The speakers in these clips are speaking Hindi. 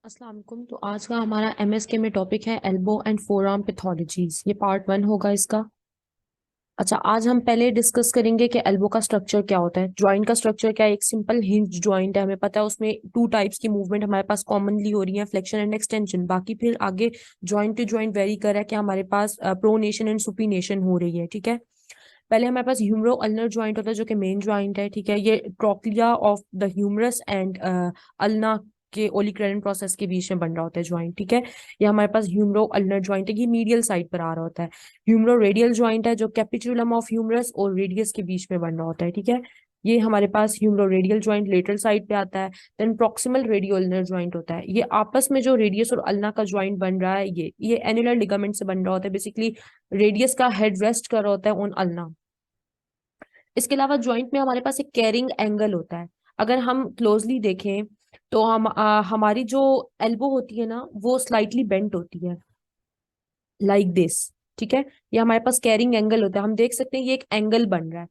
अस्सलाम वालेकुम। तो आज का हमारा एमएसके में टॉपिक है एल्बो एंड फोरआर्म पैथोलॉजीज। ये पार्ट 1 होगा इसका। अच्छा, आज हम पहले डिस्कस करेंगे कि एल्बो का स्ट्रक्चर क्या होता है। जॉइंट का स्ट्रक्चर क्या है? एक सिंपल हिंज जॉइंट है, हमें पता है। उसमें टू टाइप्स की मूवमेंट हमारे पास कॉमनली हो रही है, फ्लेक्शन एंड एक्सटेंशन। बाकी फिर आगे जॉइंट टू जॉइंट वेरी कर रहा है कि हमारे पास प्रोनेशन एंड सुपीनेशन हो रही है। ठीक है, पहले हमारे पास ह्यूमरो अल्नर जॉइंट होता है जो कि मेन जॉइंट है। ठीक है, ये trochlea of the humerus and ulna के ओलिक्रेनन प्रोसेस के बीच में बन रहा होता है जॉइंट। ठीक है, ये हमारे पास ह्यूमरो अल्नर जॉइंट है, ये मीडियल साइड पर आ रहा होता है। ह्यूमरो रेडियल जॉइंट है जो कैपिचुलम ऑफ ह्यूमरस और रेडियस के बीच में बन रहा होता है। ठीक है, ये हमारे पास humero radial joint lateral side पे आता है। Then proximal radio ulnar joint होता है, ये आपस में जो रेडियस और अल्ना का जॉइंट बन रहा है, ये एनुलर लिगामेंट से बन रहा होता है। बेसिकली रेडियस का हेड रेस्ट कर रहा होता है ऑन अल्ना। इसके अलावा जॉइंट में हमारे पास एक कैरिंग एंगल होता है। अगर हम क्लोजली देखें तो हमारी जो एल्बो होती है ना, वो स्लाइटली बेंट होती है, लाइक दिस। ठीक है, ये हमारे पास कैरिंग एंगल होता है, हम देख सकते हैं ये एक एंगल बन रहा है।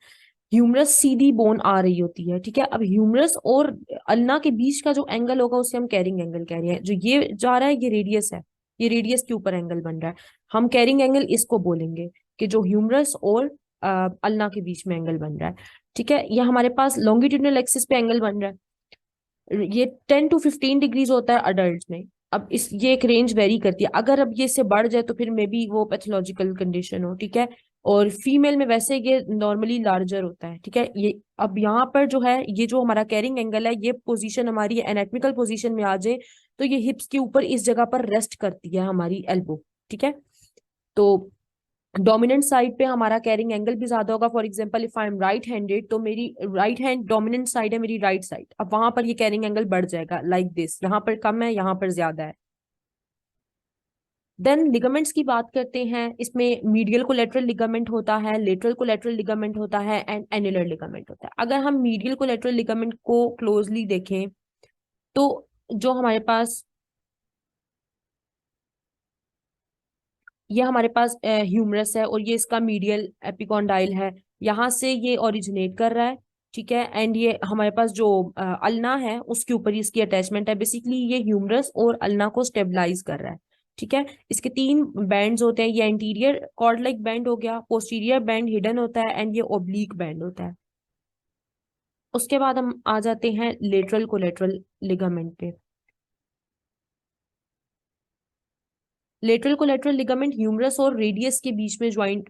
ह्यूमरस सीधी बोन आ रही होती है। ठीक है, अब ह्यूमरस और अल्ना के बीच का जो एंगल होगा उसे हम कैरिंग एंगल कह रहे हैं। जो ये जा रहा है ये रेडियस है, ये रेडियस के ऊपर एंगल बन रहा है, हम कैरिंग एंगल इसको बोलेंगे, कि जो ह्यूमरस और अल्ना के बीच में एंगल बन रहा है। ठीक है, ये हमारे पास लॉन्गिट्यूडनल एक्सिस पे एंगल बन रहा है, ये 10 to 15 डिग्रीज होता है अडल्ट में। अब इस ये एक रेंज वेरी करती है, अगर अब ये इससे बढ़ जाए तो फिर मे बी वो पैथोलॉजिकल कंडीशन हो। ठीक है, और फीमेल में वैसे ये नॉर्मली लार्जर होता है। ठीक है, ये अब यहाँ पर जो है, ये जो हमारा कैरिंग एंगल है, ये पोजीशन हमारी एनाटमिकल पोजीशन में आ जाए तो ये हिप्स के ऊपर इस जगह पर रेस्ट करती है हमारी एल्बो। ठीक है, तो डोमिनेंट साइड पे हमारा कैरिंग एंगल भी ज्यादा होगा। For example if I am right handed, तो मेरी राइट हैंड डोमिनेंट साइड है, मेरी राइट साइड, अब वहां पर ये कैरिंग एंगल बढ़ जाएगा लाइक दिस। यहाँ पर कम है, यहाँ पर ज्यादा है। देन लिगामेंट्स की बात करते हैं, इसमें मीडियल कोलेटरल लिगामेंट होता है, लेटरल कोलेटरल लिगामेंट होता है एंड एनुलर लिगामेंट होता है। अगर हम मीडियल कोलेटरल लिगामेंट को क्लोजली देखें तो जो हमारे पास ये हमारे पास ह्यूमरस है और ये इसका मीडियल एपिकॉन्डाइल है, यहाँ से ये ओरिजिनेट कर रहा है। ठीक है, एंड ये हमारे पास जो अल्ना है उसके ऊपर ही इसकी अटैचमेंट है। बेसिकली ये ह्यूमरस और अल्ना को स्टेबलाइज कर रहा है। ठीक है, इसके 3 बैंड्स होते हैं, ये एंटीरियर कॉर्ड लाइक बैंड हो गया, पोस्टीरियर बैंड हिडन होता है एंड ये ओब्लिक बैंड होता है। उसके बाद हम आ जाते हैं लेटरल कोलेटरल लिगामेंट पे। लेटरल कोलेटरल लिगामेंट ह्यूमरस और रेडियस के बीच में ज्वाइंट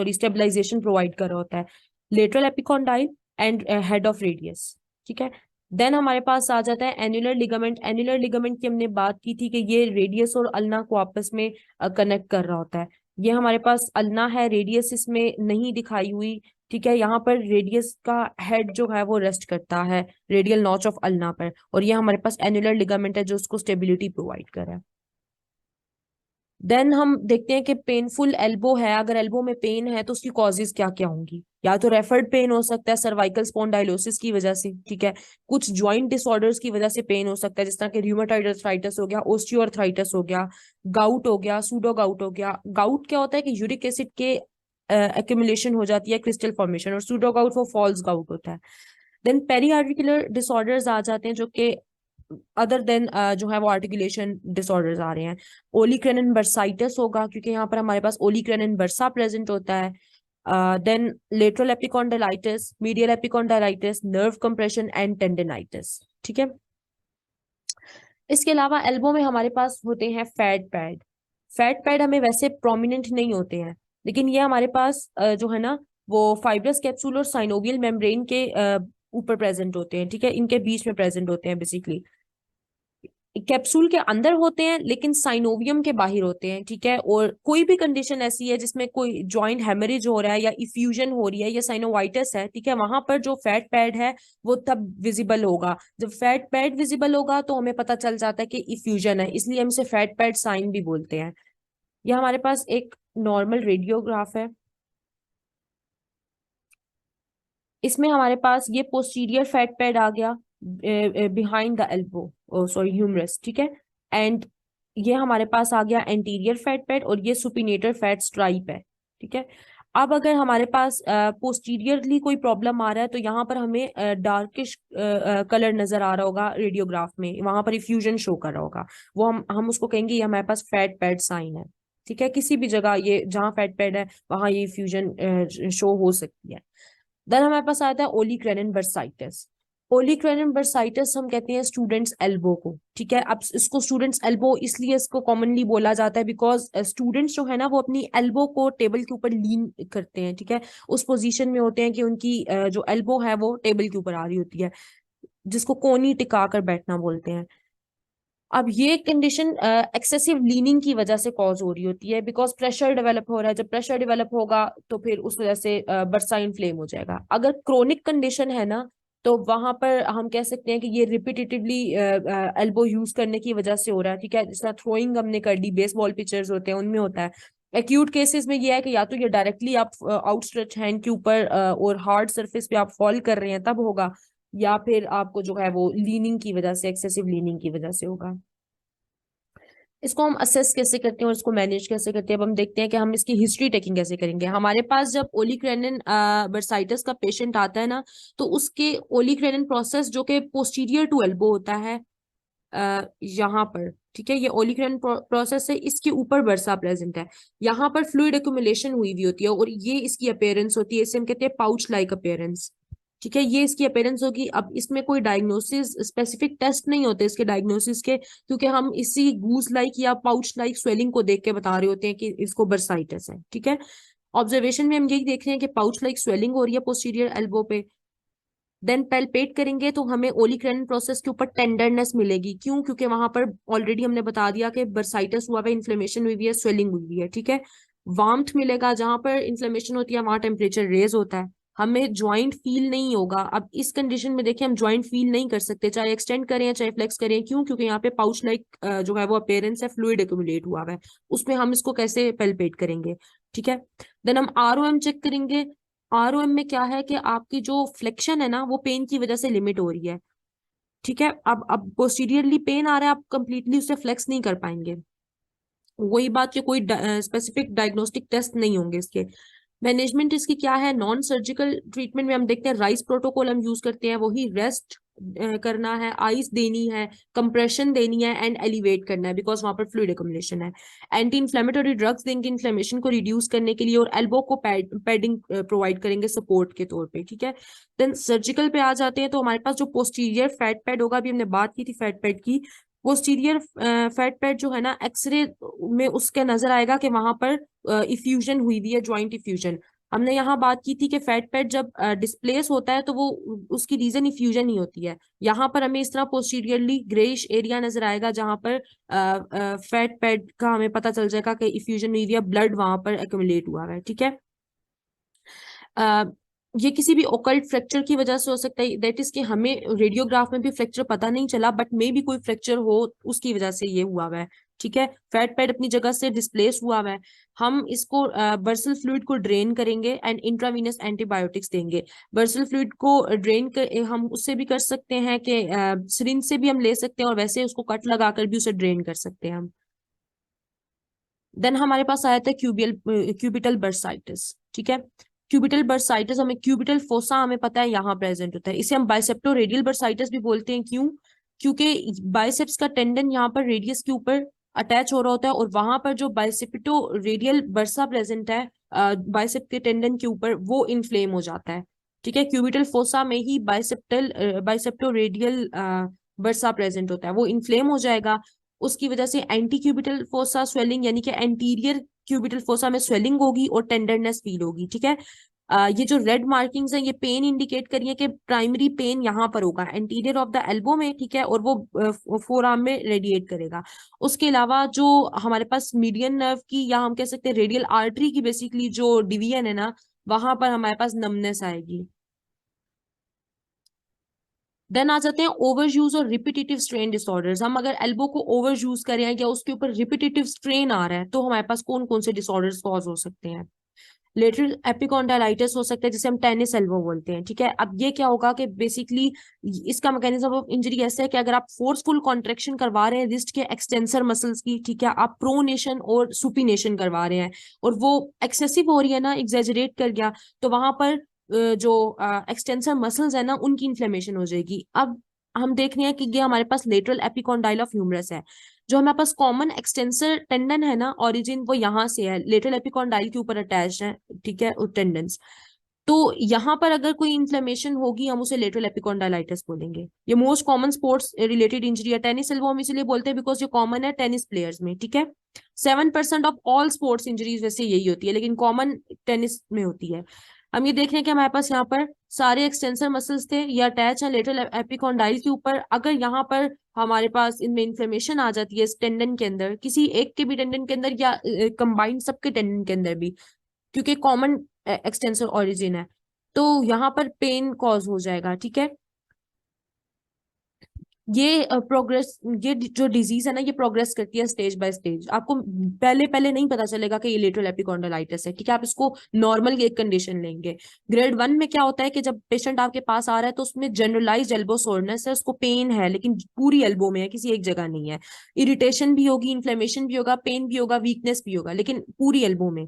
स्टेबलाइजेशन प्रोवाइड कर रहा होता है, lateral epicondyle and head of radius. ठीक है, देन हमारे पास आ जाता है एन्युलर लिगामेंट। एन्युलर लिगामेंट की हमने बात की थी कि ये रेडियस और अल्ना को आपस में कनेक्ट कर रहा होता है। ये हमारे पास अल्ना है, रेडियस इसमें नहीं दिखाई हुई। ठीक है, यहाँ पर रेडियस का हेड जो है वो रेस्ट करता है रेडियल नॉच ऑफ अल्ना पर, और ये हमारे पास एन्युलर लिगामेंट है जो उसको स्टेबिलिटी प्रोवाइड कर रहा है। देन हम देखते हैं कि पेनफुल एल्बो है, अगर एल्बो में पेन है तो उसकी कॉजेज क्या क्या होंगी। या तो रेफर्ड पेन हो सकता है सर्वाइकल स्पॉन्डाइलोसिस की वजह से। ठीक है, कुछ जॉइंट डिसऑर्डर्स की वजह से पेन हो सकता है, जिस तरह के र्यूमेटॉइड अर्थराइटिस हो गया, ओस्टियोआर्थराइटिस हो गया, गाउट हो गया, सूडो गाउट हो गया। गाउट क्या होता है कि यूरिक एसिड के एक्यूमुलेशन हो जाती है, क्रिस्टल फॉर्मेशन, और सूडो गाउट वो फॉल्स गाउट होता है। देन पेरी आर्टिकुलर डिसऑर्डर्स आ जाते हैं जो कि अदर देन जो है वो आर्टिकुलेशन डिसऑर्डर्स आ रहे हैं। ओलिक्रेनन बर्साइटिस होगा क्योंकि यहाँ पर हमारे पास ओलिक्रेनन बर्सा प्रेजेंट होता है। Then lateral epicondylitis, medial epicondylitis, nerve compression and tendonitis. ठीक है, इसके अलावा एल्बो में हमारे पास होते हैं फैट पैड। फैट पैड हमें वैसे प्रोमिनेंट नहीं होते हैं, लेकिन ये हमारे पास जो है ना, वो फाइब्रस कैप्सूल और साइनोवियल मेम्ब्रेन के ऊपर प्रेजेंट होते हैं। ठीक है, इनके बीच में प्रेजेंट होते हैं। बेसिकली कैप्सूल के अंदर होते हैं लेकिन साइनोवियम के बाहर होते हैं। ठीक है, और कोई भी कंडीशन ऐसी है जिसमें कोई जॉइंट हेमरेज हो रहा है या इफ्यूजन हो रही है या साइनोवाइटिस है, ठीक है, वहां पर जो फैट पैड है वो तब विजिबल होगा। जब फैट पैड विजिबल होगा तो हमें पता चल जाता है कि इफ्यूजन है, इसलिए हम इसे फैट पैड साइन भी बोलते हैं। यह हमारे पास एक नॉर्मल रेडियोग्राफ है, इसमें हमारे पास ये पोस्टीरियर फैट पैड आ गया behind the elbow, sorry humerus. ठीक है, एंड ये हमारे पास आ गया एंटीरियर फैट पैड, और ये सुपिनेटर फैट स्ट्राइप है। ठीक है, अब अगर हमारे पास पोस्टीरियरली कोई प्रॉब्लम आ रहा है तो यहाँ पर हमें डार्किश कलर नजर आ रहा होगा रेडियोग्राफ में, वहां पर इफ्यूजन शो कर रहा होगा, वो हम उसको कहेंगे ये हमारे पास फैट पैड साइन है। ठीक है, किसी भी जगह ये जहाँ फैट पैड है वहां ये इफ्यूजन शो हो सकती है। देन हमारे पास आता है ओलिक्रेनिन बर्साइटिस। ओलिक्रेनिन बर्साइटिस हम कहते हैं स्टूडेंट्स एल्बो को। ठीक है, अब इसको स्टूडेंट्स एल्बो इसलिए इसको कॉमनली बोला जाता है बिकॉज स्टूडेंट्स जो है ना वो अपनी एल्बो को टेबल के ऊपर लीन करते हैं। ठीक है, उस पोजीशन में होते हैं कि उनकी जो एल्बो है वो टेबल के ऊपर आ रही होती है, जिसको कोनी टिका कर बैठना बोलते हैं। अब ये कंडीशन एक्सेसिव लीनिंग की वजह से कॉज हो रही होती है, बिकॉज प्रेशर डेवलप हो रहा है। जब प्रेशर डेवलप होगा तो फिर उस वजह से बर्साइन फ्लेम हो जाएगा। अगर क्रोनिक कंडीशन है ना तो वहां पर हम कह सकते हैं कि ये रिपीटेटिवली एल्बो यूज करने की वजह से हो रहा है। ठीक है, जिस तरह थ्रोइंग हमने कर ली, बेसबॉल पिचर्स होते हैं उनमें होता है। एक्यूट केसेस में ये है कि या तो ये डायरेक्टली आप आउटस्ट्रेच हैंड के ऊपर और हार्ड सरफेस पे आप फॉल कर रहे हैं तब होगा, या फिर आपको जो है वो लीनिंग की वजह से, एक्सेसिव लीनिंग की वजह से होगा। इसको हम असेस कैसे करते हैं और इसको मैनेज कैसे करते हैं, अब हम देखते हैं कि हम इसकी हिस्ट्री टेकिंग कैसे करेंगे। हमारे पास जब ओलिक्रेनिन बर्साइटिस का पेशेंट आता है ना तो उसके ओलिक्रेनिन प्रोसेस जो कि पोस्टीरियर टू एल्बो होता है यहाँ पर, ठीक है, ये ओलिक्रेनिन प्रोसेस है, इसके ऊपर बर्सा प्रेजेंट है। यहाँ पर फ्लूइड एक्यूमुलेशन हुई हुई होती है और ये इसकी अपेयरेंस होती है, इसे हम कहते हैं पाउच लाइक अपेयरेंस। ठीक है, ये इसकी अपेयरेंस होगी। अब इसमें कोई डायग्नोसिस, स्पेसिफिक टेस्ट नहीं होते इसके डायग्नोसिस के, क्योंकि हम इसी गूस लाइक या पाउच लाइक स्वेलिंग को देख के बता रहे होते हैं कि इसको बर्साइटिस है। ठीक है, ऑब्जर्वेशन में हम यही देख रहे हैं कि पाउच लाइक स्वेलिंग हो रही है पोस्टीरियर एल्बो पे। देन पैल्पेट करेंगे तो हमें ओलिक्रेनिन प्रोसेस के ऊपर टेंडरनेस मिलेगी। क्यों? क्योंकि वहां पर ऑलरेडी हमने बता दिया कि बर्साइटिस हुआ है, इन्फ्लेमेशन हुई हुई है, स्वेलिंग हुई हुई है। ठीक है, वार्मथ मिलेगा, जहां पर इन्फ्लेमेशन होती है वहां टेम्परेचर रेज होता है। हमें ज्वाइंट फील नहीं होगा। अब इस कंडीशन में देखिए हम ज्वाइंट फील नहीं कर सकते, चाहे एक्सटेंड करें चाहे फ्लेक्स करें। क्यों? क्योंकि यहाँ पे पाउच लाइक जो है वो अपेयरेंस है, फ्लूइड एक्यूमुलेट हुआ है उसमें, हम इसको कैसे पेल्पेट करेंगे। ठीक है, देन हम आरओएम चेक करेंगे। आरओएम में क्या है कि आपकी जो फ्लेक्शन है ना वो पेन की वजह से लिमिट हो रही है। ठीक है, अब पोस्टीरियरली पेन आ रहा है, आप कंप्लीटली उसे फ्लेक्स नहीं कर पाएंगे। वही बात कि कोई स्पेसिफिक डायग्नोस्टिक टेस्ट नहीं होंगे इसके। मैनेजमेंट इसकी क्या है? नॉन सर्जिकल ट्रीटमेंट में हम देखते हैं राइस प्रोटोकॉल हम यूज करते हैं, वही रेस्ट करना है, आइस देनी है, कंप्रेशन देनी है एंड एलिवेट करना है, बिकॉज वहां पर फ्लूइड एक्यूमुलेशन है। एंटी इन्फ्लेमेटरी ड्रग्स देंगे इन्फ्लेमेशन को रिड्यूस करने के लिए, और एल्बो को पैडिंग प्रोवाइड करेंगे सपोर्ट के तौर पे। ठीक है, देन सर्जिकल पे आ जाते हैं तो हमारे पास जो पोस्टीरियर फैट पैड होगा, अभी हमने बात की थी फैट पैड की, पोस्टीरियर फैट पैड जो है ना एक्सरे में उसके नजर आएगा कि वहां पर इफ्यूजन हुई हुई है, ज्वाइंट इफ्यूजन। हमने यहाँ बात की थी कि फैट पैड जब डिस्प्लेस होता है तो वो उसकी रीजन इफ्यूजन ही होती है। यहाँ पर हमें इस तरह पोस्टीरियरली ग्रेइश एरिया नजर आएगा जहां पर फैट पैड का हमें पता चल जाएगा कि इफ्यूजन हुई हुई है, ब्लड वहां पर एक्यूमुलेट हुआ है। ठीक है, अ, ये किसी भी ओकल्ट फ्रैक्चर की वजह से हो सकता है, दैट इज कि हमें रेडियोग्राफ में भी फ्रैक्चर पता नहीं चला, बट मे भी कोई फ्रैक्चर हो उसकी वजह से ये हुआ है। ठीक है, फैट पैड अपनी जगह से डिस्प्लेस हुआ है। हम इसको बर्सल फ्लूइड को ड्रेन करेंगे एंड इंट्रावीनस एंटीबायोटिक्स देंगे। बर्सल फ्लूइड को ड्रेन कर हम उससे भी कर सकते हैं कि सिरिंज से भी हम ले सकते हैं, और वैसे उसको कट लगाकर भी उसे ड्रेन कर सकते हैं हम। देन हमारे पास आया था क्यूबिटल बर्साइटिस। ठीक है, क्यूबिटल बर्साइटिस, हमें क्यूबिटल फोसा हमें पता है यहाँ प्रेजेंट होता है, इसे हम बाइसेप्टो रेडियल बर्साइटिस भी बोलते हैं। क्यों? क्योंकि बाइसेप्स का टेंडन यहाँ पर रेडियस के ऊपर अटैच हो रहा होता है, और वहां पर जो बाइसेप्टो रेडियल बर्सा प्रेजेंट है बाइसेप के टेंडन के ऊपर, वो इन्फ्लेम हो जाता है। ठीक है, क्यूबिटल फोसा में ही बाइसेप्टो रेडियल बर्सा प्रेजेंट होता है, वो इन्फ्लेम हो जाएगा। उसकी वजह से एंटी क्यूबिटल फोसा स्वेलिंग, यानी कि एंटीरियर क्यूबिटल फोसा में स्वेलिंग होगी और टेंडरनेस फील होगी। ठीक है, ये जो रेड मार्किंग्स हैं ये पेन इंडिकेट करिए कि प्राइमरी पेन यहाँ पर होगा एंटीरियर ऑफ द एल्बो में। ठीक है, और वो फोर आर्म में रेडिएट करेगा। उसके अलावा जो हमारे पास मीडियन नर्व की, या हम कह सकते हैं रेडियल आर्टरी की बेसिकली जो डिवीजन है ना, वहां पर हमारे पास नमनेस आएगी। देन आ जाते हैं ओवर यूज और रिपीटेटिव स्ट्रेन डिसऑर्डर्स। हम अगर एल्बो को ओवर यूज करें या उसके ऊपर रिपीटेटिव स्ट्रेन आ रहा है तो हमारे पास कौन कौन से डिसऑर्डर्स कॉज हो सकते हैं। लेटरल एपिकॉन्डाइलाइटिस हो सकता है जिसे हम टेनिस एल्बो बोलते हैं, ठीक है। अब ये क्या होगा कि बेसिकली इसका मैकेनिज्म ऑफ इंजरी ऐसा है कि अगर आप फोर्सफुल कॉन्ट्रेक्शन करवा रहे हैं रिस्ट के एक्सटेंसर मसल्स की, ठीक है, आप प्रोनेशन और सुपिनेशन करवा रहे हैं और वो एक्सेसिव हो रही है ना, एग्जेजरेट कर गया, तो वहां पर जो एक्सटेंसर मसल्स है ना उनकी इन्फ्लेमेशन हो जाएगी। अब हम देख रहे हैं कि ये हमारे पास लेटरल एपिकॉन्डाइल ऑफ ह्यूमरस है। जो हमारे पास कॉमन एक्सटेंसर टेंडन है ना, ओरिजिन वो यहाँ से है, लेटरल एपिकॉन्डाइल के ऊपर अटैच है, ठीक है, टेंडन्स। तो यहाँ पर अगर कोई इन्फ्लेमेशन होगी हम उसे लेटरल एपिकॉन्डाइलाइटिस बोलेंगे। ये most common sports related injury है। टेनिस एल्बो हम इसलिए बोलते हैं बिकॉज ये कॉमन है टेनिस प्लेयर्स में, ठीक है। 7% ऑफ ऑल स्पोर्ट्स इंजरीज वैसे यही होती है, लेकिन कॉमन टेनिस में होती है। हम ये देख रहे हैं कि हमारे पास यहाँ पर सारे एक्सटेंसर मसल्स थे, ये अटैच है लेटरल एपिकॉन्डाइल के ऊपर। अगर यहाँ पर हमारे पास इनमें इन्फ्लेमेशन आ जाती है इस टेंडन के अंदर, किसी एक के भी टेंडन के अंदर या कंबाइंड सबके टेंडन के अंदर भी, क्योंकि कॉमन एक्सटेंसर ओरिजिन है, तो यहाँ पर पेन कॉज हो जाएगा, ठीक है। ये प्रोग्रेस, ये जो डिजीज है ना ये प्रोग्रेस करती है स्टेज बाय स्टेज। आपको पहले पहले नहीं पता चलेगा कि ये लेटरल एपिकॉन्डाइलाइटिस है, ठीक है, आप इसको नॉर्मल एक कंडीशन लेंगे। ग्रेड 1 में क्या होता है कि जब पेशेंट आपके पास आ रहा है तो उसमें जनरलाइज्ड एल्बो सोरनेस है, उसको पेन है लेकिन पूरी एल्बो में है, किसी एक जगह नहीं है। इरिटेशन भी होगी, इन्फ्लेमेशन भी होगा, पेन भी होगा, वीकनेस भी होगा, लेकिन पूरी एल्बो में।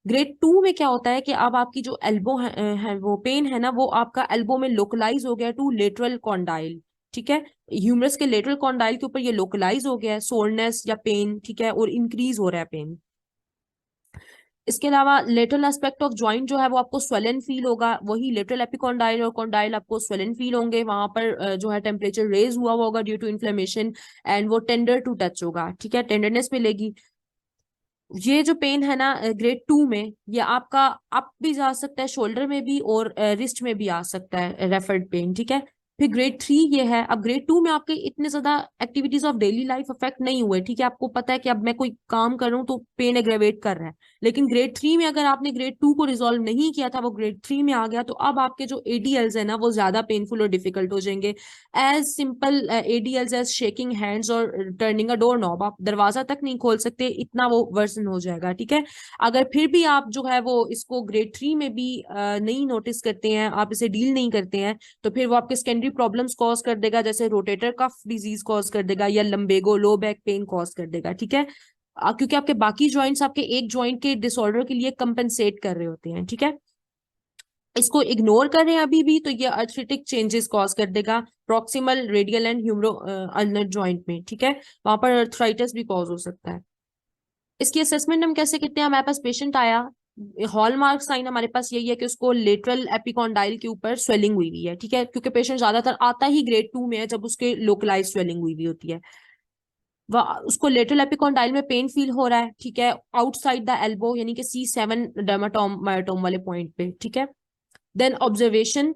ग्रेड 2 में क्या होता है कि अब आपकी जो एल्बो है वो पेन है ना वो आपका एल्बो में लोकलाइज हो गया टू लेटरल कॉन्डाइल, ठीक है। ह्यूमरस के लेटरल कॉन्डाइल के ऊपर ये लोकलाइज हो गया है सोरनेस या पेन, ठीक है, और इंक्रीज हो रहा है पेन। इसके अलावा लेटरल एस्पेक्ट ऑफ जॉइंट जो है वो आपको स्वेलन फील होगा, वही लेटरल एपिकॉन्डाइल और कॉन्डाइल आपको स्वेलन फील होंगे, वहां पर जो है टेम्परेचर रेज हुआ होगा ड्यू टू इन्फ्लेमेशन, एंड वो टेंडर टू टच होगा, ठीक है, टेंडरनेस मिलेगी। ये जो पेन है ना ग्रेड 2 में, ये आपका अप भी जा सकता है, शोल्डर में भी और रिस्ट में भी आ सकता है रेफर्ड पेन, ठीक है। फिर ग्रेड 3 ये है। अब ग्रेड 2 में आपके इतने ज्यादा activities of daily life affect नहीं हुए, ठीक है, आपको पता है कि अब मैं कोई काम कर रहा हूँ तो पेन एग्रेवेट कर रहा है। लेकिन ग्रेड 3 में अगर आपने ग्रेड 2 को रिजोल्व नहीं किया था, वो ग्रेड 3 में आ गया, तो अब आपके जो एडीएल्स है ना वो ज्यादा पेनफुल और डिफिकल्ट हो जाएंगे। As simple ADLs as shaking hands और टर्निंग अ डोर नॉब, आप दरवाजा तक नहीं खोल सकते, इतना वो वर्सन हो जाएगा, ठीक है। अगर फिर भी आप जो है वो इसको ग्रेड 3 में भी नहीं नोटिस करते हैं, आप इसे डील नहीं करते हैं, तो फिर वो आपके सेकेंडरी प्रॉब्लम्स कॉज कर देगा, जैसे रोटेटर कफ डिजीज कॉज कर देगा या lumbago low back pain cause कर देगा, ठीक है। क्योंकि आपके बाकी जॉइंट्स आपके एक जॉइंट के डिसऑर्डर के लिए कंपेंसेट कर रहे होते हैं, ठीक है। इसको इग्नोर कर रहे हैं अभी भी तो ये आर्थरिटिक चेंजेस कॉज कर देगा proximal radial and humero ulnar joint में, ठीक है, वहां पर आर्थराइटिस भी कॉज हो सकता है। इसकी असेसमेंट हम कैसे करते हैं? हमारे पास पेशेंट आया, हॉलमार्क साइन हमारे पास यही है कि उसको लेटरल एपिकॉन्डाइल के ऊपर स्वेलिंग हुई हुई है, ठीक है, क्योंकि पेशेंट ज्यादातर आता ही ग्रेड 2 में है जब उसके लोकलाइज स्वेलिंग हुई हुई होती है। वह उसको लेटरल एपिकॉन्डाइल में पेन फील हो रहा है, ठीक है, आउटसाइड द एल्बो यानी कि C7 डर्माटोम मायोटोम वाले पॉइंट पे, ठीक है। देन ऑब्जर्वेशन,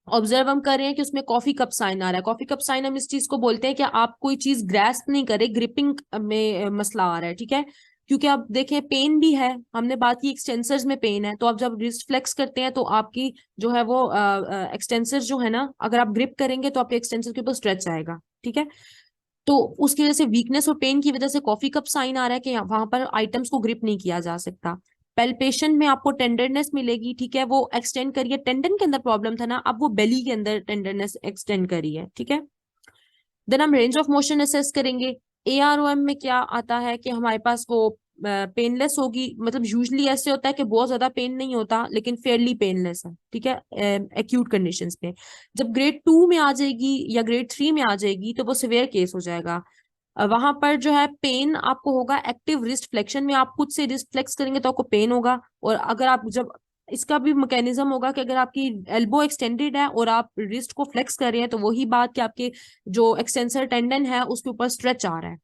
ऑब्जर्व हम कर रहे हैं कि उसमें कॉफी कप साइन आ रहा है। कॉफी कप साइन हम इस चीज को बोलते हैं कि आप कोई चीज ग्रैस्प नहीं करे, ग्रिपिंग में मसला आ रहा है, ठीक है। क्योंकि आप देखें पेन भी है, हमने बात की एक्सटेंसर्स में पेन है, तो आप जब रिस्ट फ्लेक्स करते हैं तो आपकी जो है वो एक्सटेंसर्स जो है ना, अगर आप ग्रिप करेंगे तो आपके एक्सटेंसर के ऊपर स्ट्रेच आएगा, ठीक है। तो उसकी वजह से वीकनेस और पेन की वजह से कॉफी कप साइन आ रहा है कि वहां पर आइटम्स को ग्रिप नहीं किया जा सकता। पेल्पेशन में आपको टेंडरनेस मिलेगी, ठीक है, वो एक्सटेंड करिए, टेंडन के अंदर प्रॉब्लम था ना, अब वो बेली के अंदर टेंडरनेस एक्सटेंड करी है, ठीक है। देन हम रेंज ऑफ मोशन असेस करेंगे। AROM में क्या आता है कि हमारे पास वो पेनलेस होगी, मतलब यूजली ऐसे होता है कि बहुत ज्यादा पेन नहीं होता लेकिन फेयरली पेनलेस है, ठीक है, एक्यूट कंडीशंस पे। जब ग्रेड 2 में आ जाएगी या ग्रेड 3 में आ जाएगी तो वो सिवियर केस हो जाएगा। वहां पर जो है पेन आपको होगा एक्टिव रिस्ट फ्लेक्शन में, आप खुद से रिस्ट फ्लेक्स करेंगे तो आपको पेन होगा। और अगर आप जब इसका भी मैकेनिज्म होगा कि अगर आपकी एल्बो एक्सटेंडेड है और आप रिस्ट को फ्लेक्स कर रहे हैं तो वही बात कि आपके जो एक्सटेंसर टेंडन है उसके ऊपर स्ट्रेच आ रहा है।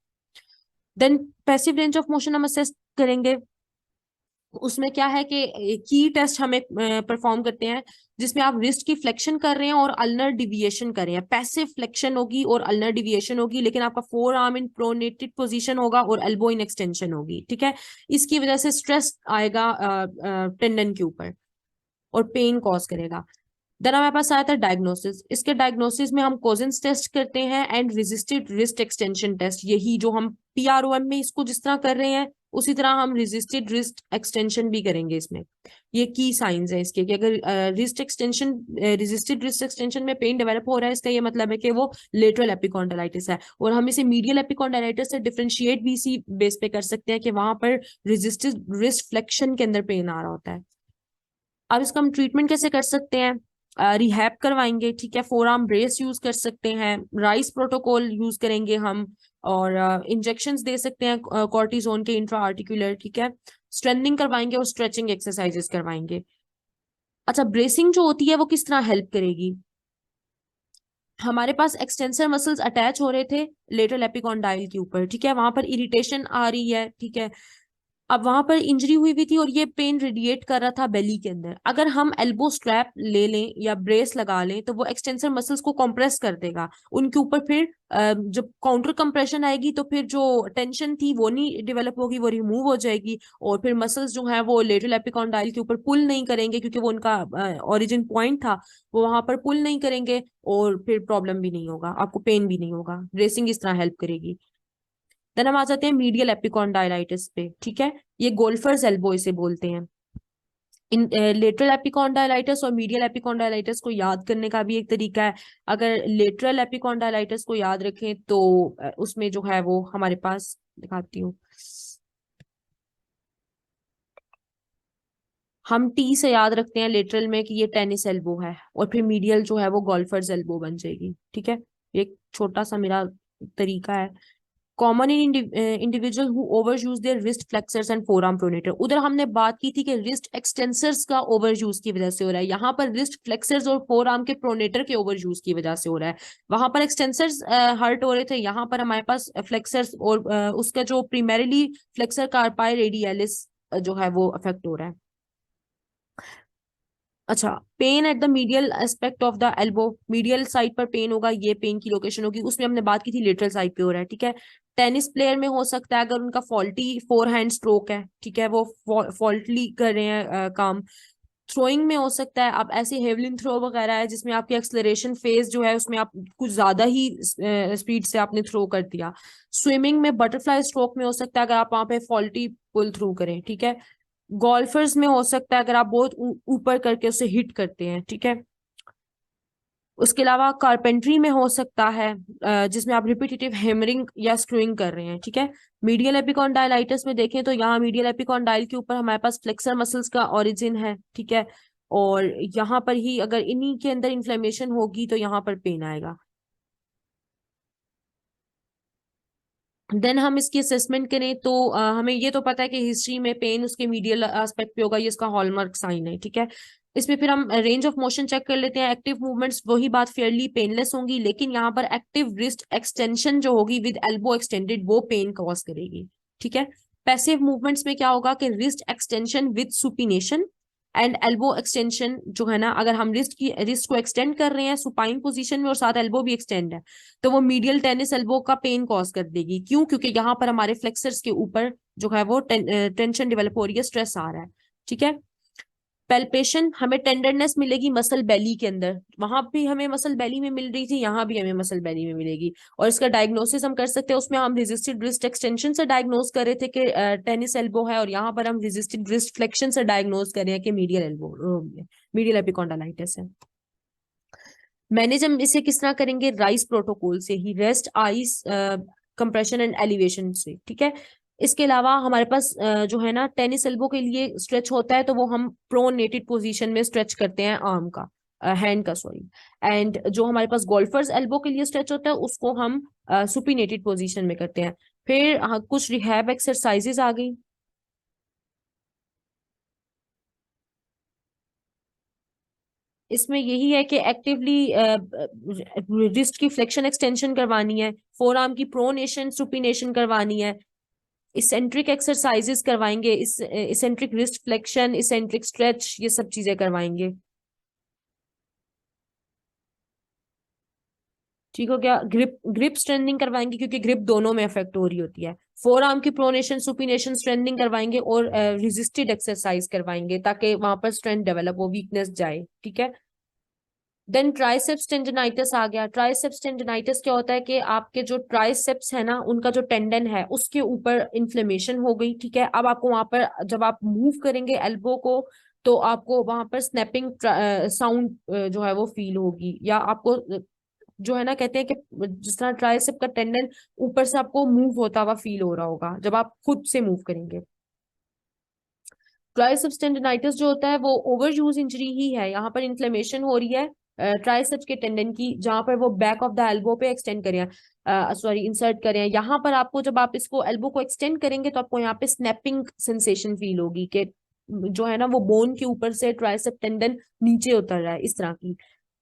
Then passive range of motion हम असेस करेंगे। उसमें क्या है कि की टेस्ट हमें परफॉर्म करते हैं जिसमें आप रिस्ट की फ्लेक्शन कर रहे हैं और अल्नर डिविएशन कर रहे हैं। पैसिव फ्लेक्शन होगी और अल्नर डिविएशन होगी, लेकिन आपका फोर आर्म इन प्रोनेटेड पोजीशन होगा और एल्बो इन एक्सटेंशन होगी, ठीक है। इसकी वजह से स्ट्रेस आएगा टेंडन के ऊपर और पेन कॉज करेगा। देन हमारे पास आया था डायग्नोसिस। इसके डायग्नोसिस में हम कोजेंस टेस्ट करते हैं and resisted wrist extension test, यही जो हम PROM में इसको जिस तरह कर रहे हैं उसी तरह हम रेजिस्टेड रिस्ट एक्सटेंशन भी करेंगे इसमें। ये की साइंस है इसके कि अगर wrist extension resisted wrist extension में पेन डेवलप हो रहा है, इसका ये मतलब है कि वो लेटरल एपिकॉन्डाइलिटिस है। और हम इसे मीडियल एपिकॉन्डाइलिटिस से डिफरेंशिएट भी इसी बेस पे कर सकते हैं कि वहां पर रेजिस्टेड रिस्ट फ्लेक्शन के अंदर पेन आ रहा होता है। अब इसका हम ट्रीटमेंट कैसे कर सकते हैं? रिहैब करवाएंगे, ठीक है, फोर आर्म ब्रेस यूज कर सकते हैं, राइस प्रोटोकॉल यूज करेंगे हम, और इंजेक्शंस दे सकते हैं कॉर्टिजोन के इंट्रा आर्टिकुलर, ठीक है, स्ट्रेंथनिंग करवाएंगे और स्ट्रेचिंग एक्सरसाइजेस करवाएंगे। अच्छा, ब्रेसिंग जो होती है वो किस तरह हेल्प करेगी? हमारे पास एक्सटेंसर मसल्स अटैच हो रहे थे लेटरल एपिकॉन्डाइल के ऊपर, ठीक है, वहां पर इरिटेशन आ रही है, ठीक है, अब वहां पर इंजरी हुई हुई थी और ये पेन रेडिएट कर रहा था बेली के अंदर। अगर हम एल्बो स्ट्रैप ले लें या ब्रेस लगा लें तो वो एक्सटेंसर मसल्स को कंप्रेस कर देगा उनके ऊपर। फिर जब काउंटर कंप्रेशन आएगी तो फिर जो टेंशन थी वो नहीं डेवलप होगी, वो रिमूव हो जाएगी, और फिर मसल्स जो है वो लेटरल एपिकॉन्डाइल के ऊपर पुल नहीं करेंगे क्योंकि वो उनका ओरिजिन पॉइंट था, वो वहां पर पुल नहीं करेंगे, और फिर प्रॉब्लम भी नहीं होगा, आपको पेन भी नहीं होगा। ब्रेसिंग इस तरह हेल्प करेगी। देन हम आ जाते हैं मीडियल एपिकॉन्डाइलाइटिस पे, ठीक है, ये गोल्फर्स एल्बो इसे बोलते हैं। इन लेटरल एपिकॉन्डाइलाइटिस और मीडियल एपिकॉन्डाइलाइटिस को याद करने का भी एक तरीका है। अगर लेटरल एपिकॉन्डाइलाइटिस को याद रखें तो उसमें जो है वो हमारे पास दिखाती हूँ, हम टी से याद रखते हैं लेटरल में कि ये टेनिस एल्बो है, और फिर मीडियल जो है वो गोल्फर्स एल्बो बन जाएगी, ठीक है। ये एक छोटा सा मेरा तरीका है। Common in individual who over use their wrist flexors and four arm pronator. उधर हमने बात की थी कि रिस्ट एक्सटेंसर्स का ओवर यूज की वजह से हो रहा है, यहाँ पर रिस्ट फ्लेक्सर्स और फोर आर्म के प्रोनेटर के ओवर यूज की वजह से हो रहा है। वहां पर एक्सटेंसर्स हर्ट हो रहे थे, यहाँ पर हमारे पास फ्लेक्सर्स और उसका जो प्राइमरीली फ्लेक्सर कार्पाई रेडियलिस जो है वो अफेक्ट हो रहा है। अच्छा, pen at the medial aspect of the elbow, medial side पर पेन होगा, ये पेन की लोकेशन होगी, उसमें हमने बात की थी लेटरल साइड पे हो रहा है, ठीक है। टेनिस प्लेयर में हो सकता है अगर उनका फॉल्टी फोर हैंड स्ट्रोक है, ठीक है, वो फॉल्टली कर रहे हैं काम। थ्रोइंग में हो सकता है, अब ऐसे हेवलिन थ्रो वगैरह है जिसमें आपकी एक्सलरेशन फेज जो है उसमें आप कुछ ज्यादा ही स्पीड से आपने थ्रो कर दिया। स्विमिंग में बटरफ्लाई स्ट्रोक में हो सकता है अगर आप वहां पे फॉल्टी पुल थ्रू करें, ठीक है। गोल्फर्स में हो सकता है अगर आप बहुत ऊपर करके उसे हिट करते हैं, ठीक है। उसके अलावा कारपेंट्री में हो सकता है जिसमें आप रिपीटेटिव हैमरिंग या स्क्रूइंग कर रहे हैं, ठीक है। मीडियल एपिकॉन्डाइलाइटिस में देखें तो यहाँ मीडियल एपिकॉन्डाइल के ऊपर हमारे पास फ्लेक्सर मसल्स का ओरिजिन है, ठीक है, और यहाँ पर ही अगर इन्हीं के अंदर इन्फ्लेमेशन होगी तो यहाँ पर पेन आएगा। देन हम इसकी असेसमेंट करें तो हमें ये तो पता है कि हिस्ट्री में पेन उसके मीडियल एस्पेक्ट पे होगा, ये इसका हॉलमार्क साइन है, ठीक है। इसमें फिर हम रेंज ऑफ मोशन चेक कर लेते हैं। एक्टिव मूवमेंट्स वही बात फेयरली पेनलेस होंगी, लेकिन यहाँ पर एक्टिव रिस्ट एक्सटेंशन जो होगी विद एल्बो एक्सटेंडेड वो पेन कॉज करेगी, ठीक है। पैसिव मूवमेंट्स में क्या होगा कि wrist extension with supination and elbow extension जो है ना, अगर हम रिस्ट को एक्सटेंड कर रहे हैं सुपाइन पोजीशन में और साथ एल्बो भी एक्सटेंड है तो वो मीडियल टेनिस एल्बो का पेन कॉज कर देगी। क्यों? क्योंकि यहाँ पर हमारे फ्लेक्सर्स के ऊपर जो है वो टेंशन डेवलप हो रही है, स्ट्रेस आ रहा है, ठीक है। पेल्पेशन, हमें टेंडरनेस मिलेगी मसल बेली के अंदर, वहां भी हमें मसल बेली में मिल रही थी, यहाँ भी हमें मसल बेली में मिलेगी। और इसका डायग्नोसिस हम कर सकते हैं, उसमें हम रेजिस्टेड रिस्ट एक्सटेंशन से डायग्नोस कर रहे थे कि टेनिस एल्बो है, और यहाँ पर हम रेजिस्टेड रिस्ट फ्लेक्शन से डायग्नोस कर रहे हैं कि मीडियल एल्बो मीडियल एपिकॉन्डालाइटिस है। मैनेज हम इसे किस तरह करेंगे? राइस प्रोटोकॉल से ही, rest ice compression and elevation से, ठीक है। इसके अलावा हमारे पास जो है ना टेनिस एल्बो के लिए स्ट्रेच होता है तो वो हम प्रोनेटेड पोजीशन में स्ट्रेच करते हैं आर्म का, हैंड का सॉरी। एंड जो हमारे पास गोल्फर्स एल्बो के लिए स्ट्रेच होता है उसको हम सुपिनेटेड पोजीशन में करते हैं। फिर कुछ रिहैब एक्सरसाइजेज आ गई। इसमें यही है कि एक्टिवली रिस्ट की फ्लेक्शन एक्सटेंशन करवानी है, फोर आर्म की प्रोनेशन सुपिनेशन करवानी है, इसेंट्रिक एक्सरसाइजेस करवाएंगे, eccentric wrist flexion, eccentric stretch, ये सब चीजें करवाएंगे। ठीक हो गया। ग्रिप ग्रिप स्ट्रेंथनिंग करवाएंगे क्योंकि ग्रिप दोनों में इफेक्ट हो रही होती है। फोर आर्म की प्रोनेशन सुपिनेशन स्ट्रेंथनिंग करवाएंगे, और रेजिस्टेड एक्सरसाइज करवाएंगे ताकि वहां पर स्ट्रेंथ डेवलप हो, वीकनेस जाए, ठीक है। देन ट्राइसेप्स टेंडनाइटिस आ गया। ट्राइसेप्स टेंडनाइटिस क्या होता है कि आपके जो ट्राइसेप्स है ना, उनका जो टेंडन है उसके ऊपर इन्फ्लेमेशन हो गई, ठीक है। अब आपको वहां पर जब आप मूव करेंगे एल्बो को, तो आपको वहां पर स्नैपिंग साउंड जो है वो फील होगी, या आपको जो है ना, कहते हैं कि जिस तरह ट्राइसेप का टेंडन ऊपर से आपको मूव होता हुआ फील हो रहा होगा जब आप खुद से मूव करेंगे। ट्राइसेप्स टेंडनाइटिस जो होता है वो ओवर यूज इंजरी ही है। यहाँ पर इन्फ्लेमेशन हो रही है ट्राइसेप्स के टेंडन की, जहां पर वो बैक ऑफ द एल्बो पे एक्सटेंड करें, सॉरी इंसर्ट करें। यहाँ पर आपको जब आप इसको एल्बो को एक्सटेंड करेंगे तो आपको यहाँ पे स्नैपिंग सेंसेशन फील होगी कि जो है ना वो बोन के ऊपर से ट्राइसेप टेंडन नीचे उतर रहा है, इस तरह की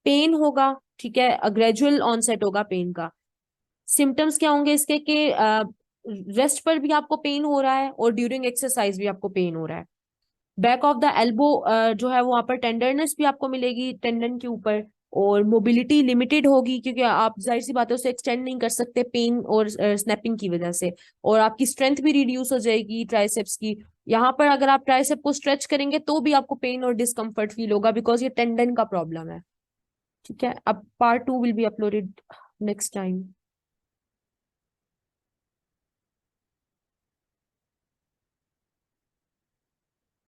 पेन होगा, ठीक है। ग्रेजुअल ऑनसेट होगा पेन का। सिम्टम्स क्या होंगे इसके कि रेस्ट पर भी आपको पेन हो रहा है और ड्यूरिंग एक्सरसाइज भी आपको पेन हो रहा है। बैक ऑफ द एल्बो जो है वहां पर टेंडरनेस भी आपको मिलेगी टेंडन के ऊपर, और मोबिलिटी लिमिटेड होगी क्योंकि आप जाहिर सी बात है उसे एक्सटेंड नहीं कर सकते पेन और स्नैपिंग की वजह से। और आपकी स्ट्रेंथ भी रिड्यूस हो जाएगी ट्राइसेप्स की। यहाँ पर अगर आप ट्राइसेप को स्ट्रेच करेंगे तो भी आपको पेन और डिस्कम्फर्ट फील होगा, बिकॉज ये टेंडन का प्रॉब्लम है, ठीक है। अब part 2 will be uploaded next time.